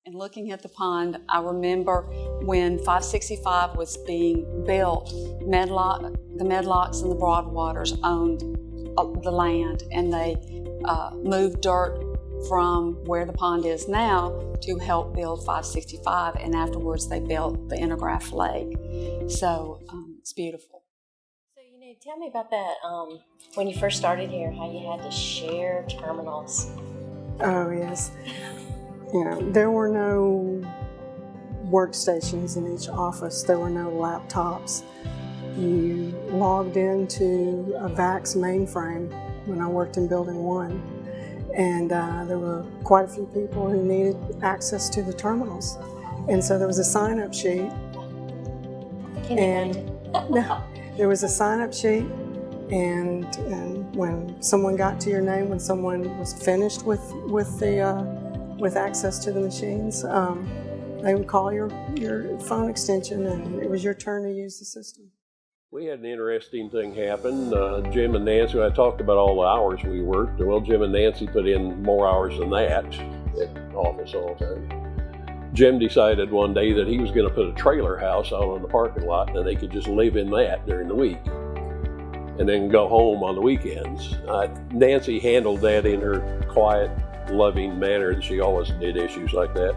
And looking at the pond, I remember when 565 was being built, the Medlocks and the Broadwaters owned the land, and they moved dirt from where the pond is now to help build 565, and afterwards they built the Intergraph Lake. So it's beautiful. So, tell me about that, when you first started here, how you had to share terminals. Oh, yes. There were no workstations in each office. There were no laptops. You logged into a VAX mainframe when I worked in Building 1, and there were quite a few people who needed access to the terminals. And so there was a sign-up sheet. There was a sign-up sheet, and when someone got to your name, when someone was finished with access to the machines, they would call your phone extension, and it was your turn to use the system. We had an interesting thing happen. Jim and Nancy, I talked about all the hours we worked. Well, Jim and Nancy put in more hours than that at the office all the time. Jim decided one day that he was going to put a trailer house out on the parking lot, and they could just live in that during the week and then go home on the weekends. Nancy handled that in her quiet, loving manner that she always did issues like that.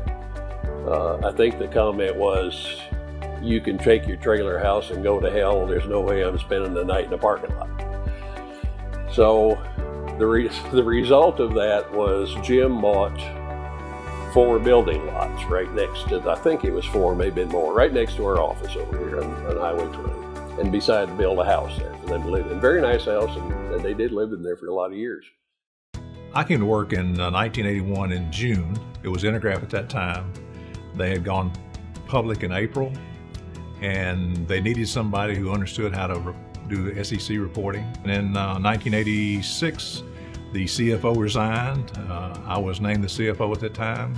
I think the comment was, you can take your trailer house and go to hell. There's no way I'm spending the night in the parking lot. So the result of that was Jim bought 4 building lots right next to, I think it was 4, maybe more, right next to our office over here on Highway 20, and decided to build a house there for them to live in. Very nice house, and they did live in there for a lot of years. I came to work in 1981 in June. It was Intergraph at that time. They had gone public in April, and they needed somebody who understood how to do the SEC reporting. And in 1986, the CFO resigned. I was named the CFO at that time.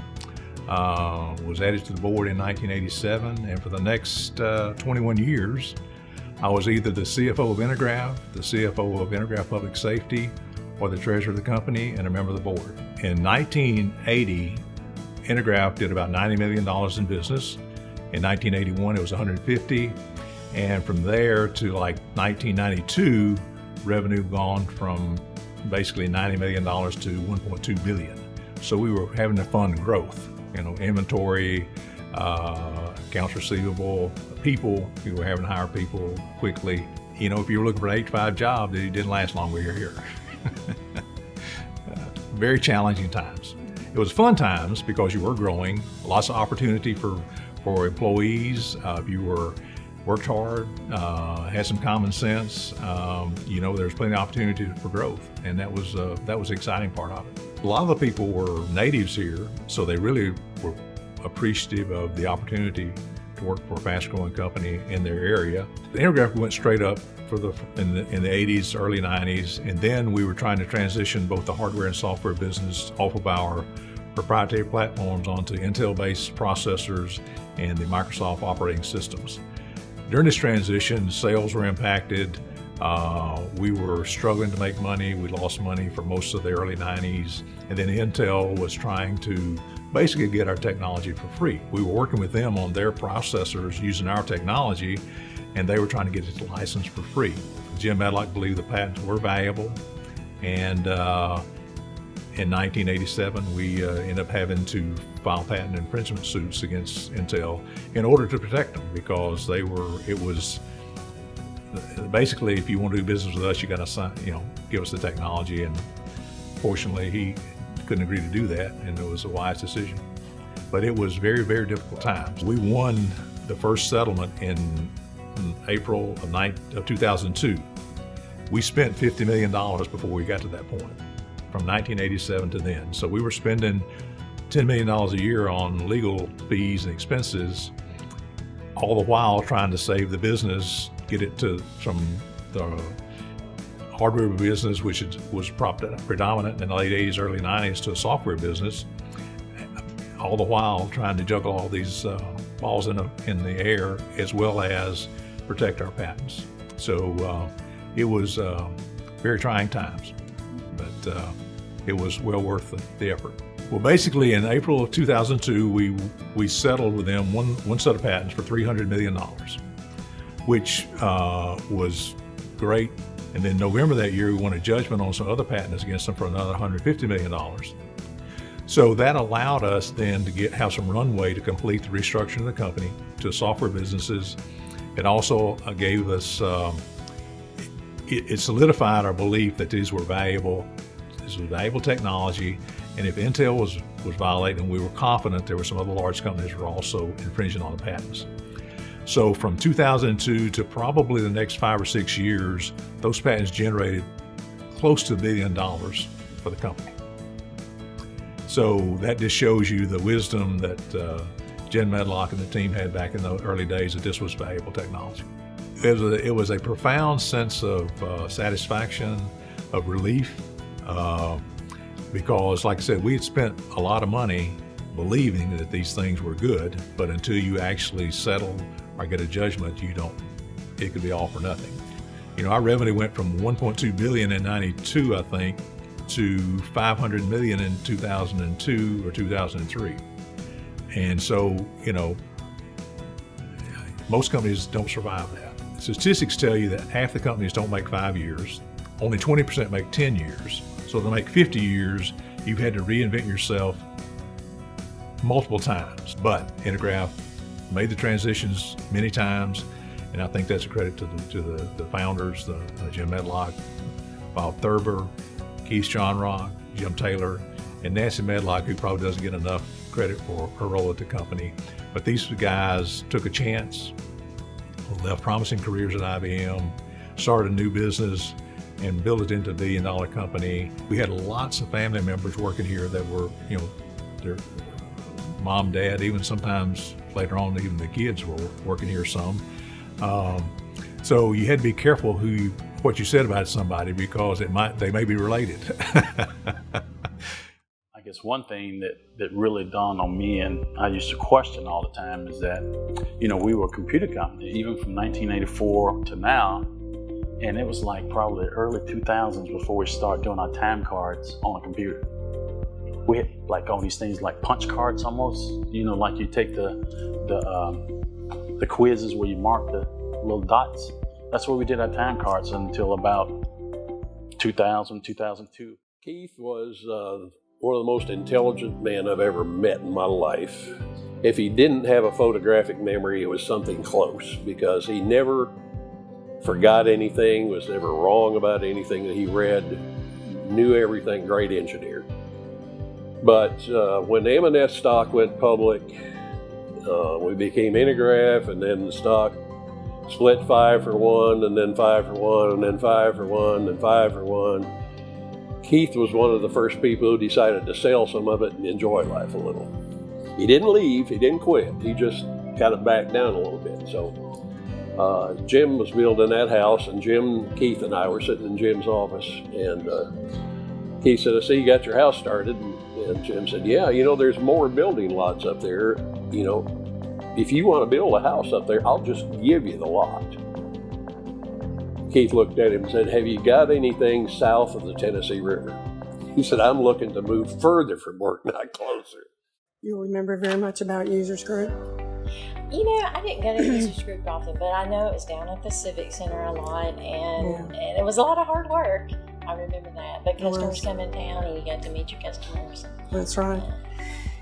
Was added to the board in 1987, and for the next 21 years, I was either the CFO of Intergraph, the CFO of Intergraph Public Safety, or the treasurer of the company and a member of the board. In 1980, Intergraph did about $90 million in business. In 1981, it was 150, and from there to like 1992, revenue gone from basically $90 million to $1.2 billion. So we were having a fun growth, inventory, accounts receivable, people. We were having to hire people quickly. If you were looking for an 8-to-5 job, it didn't last long when you were here. Very challenging times. It was fun times because you were growing, lots of opportunity for employees. If you worked hard, had some common sense, there's plenty of opportunity for growth, and that was the exciting part of it. A lot of the people were natives here, so they really were appreciative of the opportunity to work for a fast-growing company in their area. The Intergraph went straight up in the 80s, early 90s, and then we were trying to transition both the hardware and software business off of our proprietary platforms onto Intel-based processors and the Microsoft operating systems. During this transition, sales were impacted. We were struggling to make money. We lost money for most of the early 90s. And then Intel was trying to basically get our technology for free. We were working with them on their processors using our technology, and they were trying to get it licensed for free. Jim Medlock believed the patents were valuable, and in 1987, we ended up having to file patent infringement suits against Intel in order to protect them, because it was basically, if you want to do business with us, you got to give us the technology. And fortunately, he couldn't agree to do that, and it was a wise decision. But it was very, very difficult times. We won the first settlement in April of 2002. We spent $50 million before we got to that point, from 1987 to then. So we were spending $10 million a year on legal fees and expenses, all the while trying to save the business, get it from the hardware business, which was predominant in the late 80s, early 90s, to a software business, all the while trying to juggle all these balls in the air, as well as protect our patents. So it was very trying times, but it was well worth the effort. Well, basically, in April of 2002, we settled with them one set of patents for $300 million, which was great. And then November that year, we won a judgment on some other patents against them for another $150 million. So that allowed us then to have some runway to complete the restructuring of the company to software businesses. It also gave us, it solidified our belief that these were valuable. This was valuable technology, and if Intel was violating, we were confident there were some other large companies that were also infringing on the patents. So from 2002 to probably the next 5 or 6 years, those patents generated close to $1 billion for the company. So that just shows you the wisdom that Jen Medlock and the team had back in the early days that this was valuable technology. It was a profound sense of satisfaction, of relief, because like I said, we had spent a lot of money believing that these things were good, but until you actually settle or get a judgment, it could be all for nothing. You know, our revenue went from $1.2 billion in 92, I think, to $500 million in 2002 or 2003. And so, you know, most companies don't survive that. Statistics tell you that half the companies don't make 5 years, only 20% make 10 years. So to make 50 years, you've had to reinvent yourself multiple times. But Intergraph made the transitions many times, and I think that's a credit to the founders, Jim Medlock, Bob Thurber, Keith Johnrock, Jim Taylor, and Nancy Medlock, who probably doesn't get enough credit for her role at the company. But these guys took a chance, left promising careers at IBM, started a new business, and built it into a $1 billion company. We had lots of family members working here that were, you know, their mom, dad, even sometimes later on, even the kids were working here some. So you had to be careful what you said about somebody, because they may be related. I guess one thing that really dawned on me, and I used to question all the time, is that, you know, we were a computer company, even from 1984 to now, and it was like probably the early 2000s before we started doing our time cards on a computer. We had like all these things like punch cards almost, you know, like you take the quizzes where you mark the little dots. That's where we did our time cards until about 2000, 2002. Keith was one of the most intelligent men I've ever met in my life. If he didn't have a photographic memory, it was something close, because he never forgot anything, was never wrong about anything that he read, knew everything, great engineer. But when M&S stock went public, we became Intergraph, and then the stock split 5 for 1, and then 5 for 1, and then 5 for 1, and 5 for 1. Keith was one of the first people who decided to sell some of it and enjoy life a little. He didn't leave, he didn't quit, he just kind of backed down a little bit. So Jim was building that house, and Keith and I were sitting in Jim's office, and Keith said, "I see you got your house started." And Jim said, "Yeah, you know, there's more building lots up there. You know, if you want to build a house up there, I'll just give you the lot." Keith looked at him and said, "Have you got anything south of the Tennessee River?" He said, "I'm looking to move further from work, not closer." You remember very much about Users Group? You know, I didn't go to Users Group often, but I know it was down at the Civic Center a lot, and it was a lot of hard work. I remember that. The customers come in town, and you got to meet your customers. That's right.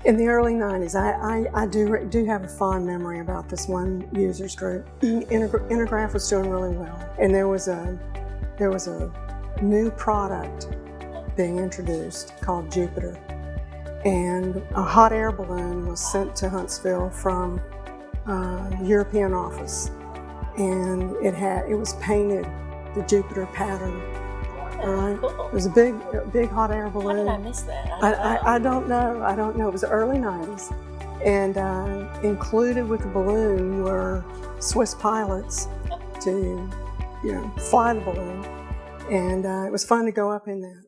In the early 90s, I do have a fond memory about this one Users Group. Intergraph was doing really well, and there was a new product being introduced called Jupiter, and a hot air balloon was sent to Huntsville from the European office, and it was painted the Jupiter pattern. Right. Cool. It was a big hot air balloon. How did I miss that? I don't know. It was the early 90s. And included with the balloon were Swiss pilots to, fly the balloon. And it was fun to go up in that.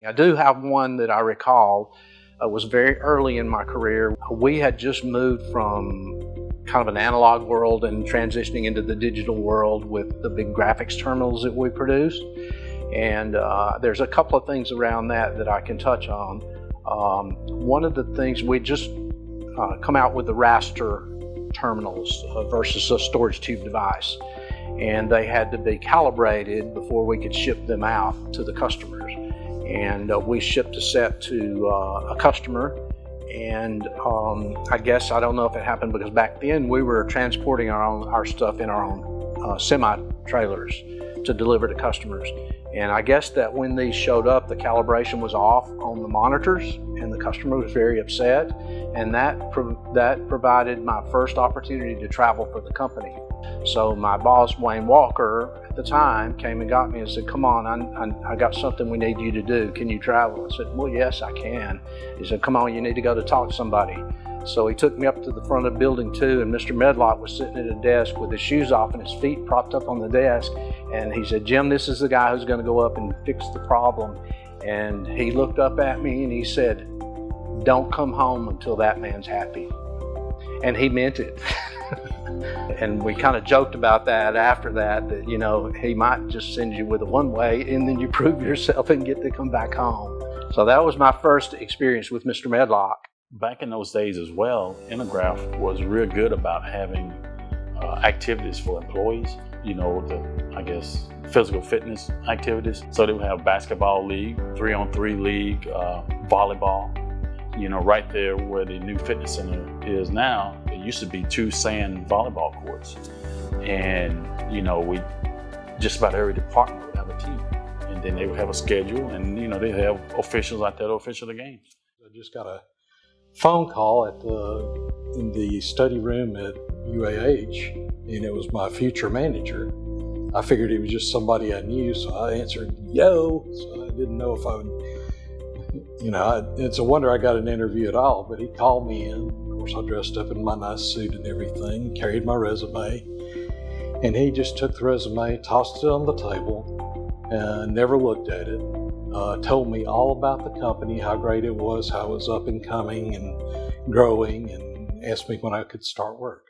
I do have one that I recall was very early in my career. We had just moved from kind of an analog world and transitioning into the digital world with the big graphics terminals that we produced. And there's a couple of things around that I can touch on. One of the things we just come out with the raster terminals versus a storage tube device, and they had to be calibrated before we could ship them out to the customers. And we shipped a set to a customer, and I guess, I don't know if it happened because back then we were transporting our stuff in our own semi-trailers to deliver to customers. And I guess that when these showed up, the calibration was off on the monitors, and the customer was very upset. And that provided my first opportunity to travel for the company. So my boss, Wayne Walker, at the time, came and got me and said, "Come on, I got something we need you to do. Can you travel?" I said, "Well, yes, I can." He said, "Come on, you need to go to talk to somebody." So he took me up to the front of building 2, and Mr. Medlock was sitting at a desk with his shoes off and his feet propped up on the desk. And he said, "Jim, this is the guy who's going to go up and fix the problem." And he looked up at me and he said, "Don't come home until that man's happy." And he meant it. And we kind of joked about that after that, you know, he might just send you with a one-way and then you prove yourself and get to come back home. So that was my first experience with Mr. Medlock. Back in those days as well, Intergraph was real good about having activities for employees, you know, I guess physical fitness activities. So they would have basketball league, 3-on-3 league, volleyball. You know, right there where the new fitness center is now, it used to be 2 sand volleyball courts. And, you know, just about every department would have a team. And then they would have a schedule, and, you know, they have officials out there to official the games. I just got a phone call in the study room at UAH, and it was my future manager. I figured he was just somebody I knew, so I answered, "Yo." So I didn't know if I would, you know, it's a wonder I got an interview at all, but he called me in. Of course, I dressed up in my nice suit and everything, carried my resume, and he just took the resume, tossed it on the table, and never looked at it. Told me all about the company, how great it was, how it was up and coming and growing, and asked me when I could start work.